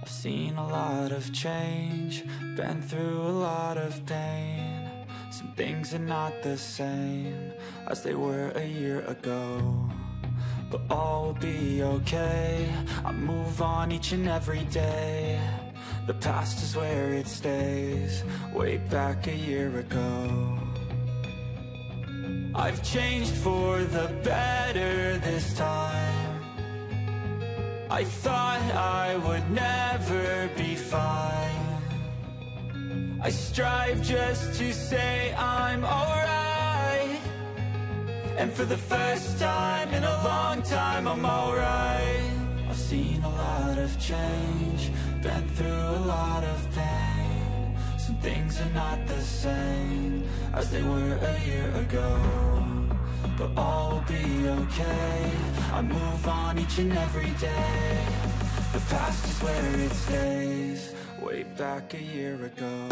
I've seen a lot of change, been through a lot of pain. Some things are not the same as they were a year ago, but all will be okay. I move on each and every day. The past is where it stays, way back a year ago. I've changed for the better this time. I thought I would never be fine. I strive just to say I'm alright, and for the first time in a long time I'm alright. I've seen a lot of change, been through a lot of pain. Some things are not the same as they were a year ago, but all will be okay. I move on each and every day. The past is where it stays, way back a year ago.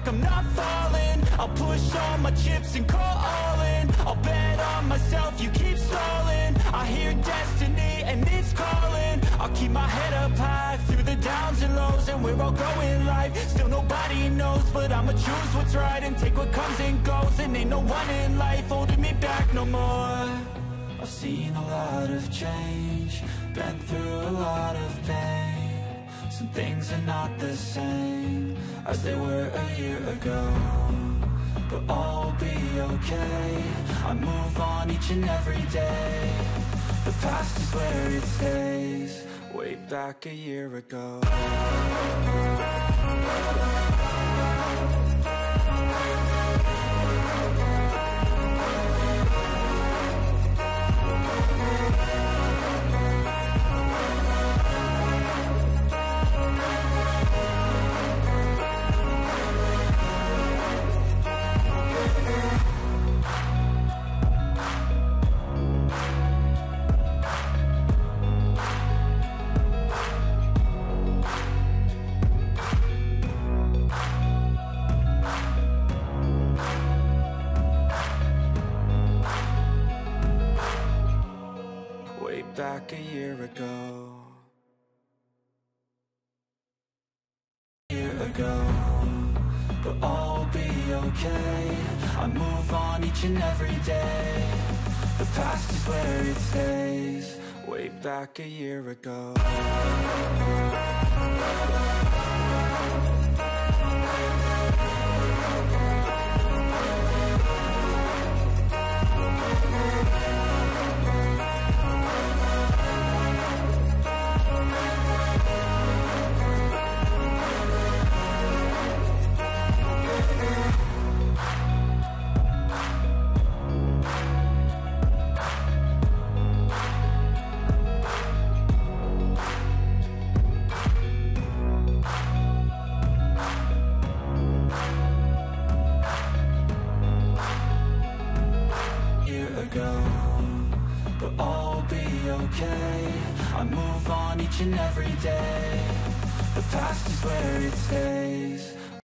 I'm not falling, I'll push all my chips and call all in. I'll bet on myself, you keep stalling. I hear destiny and it's calling. I'll keep my head up high through the downs and lows, and where I'll go in life, still nobody knows. But I'ma choose what's right and take what comes and goes, and ain't no one in life holding me back no more. I've seen a lot of change, been through a lot of pain. Some things are not the same as they were a year ago, but all will be okay. I move on each and every day. The past is where it stays, way back a year ago. Back a year ago. But all will be okay. I move on each and every day. The past is where it stays, way back a year ago. But all will be okay. I move on each and every day. The past is where it stays,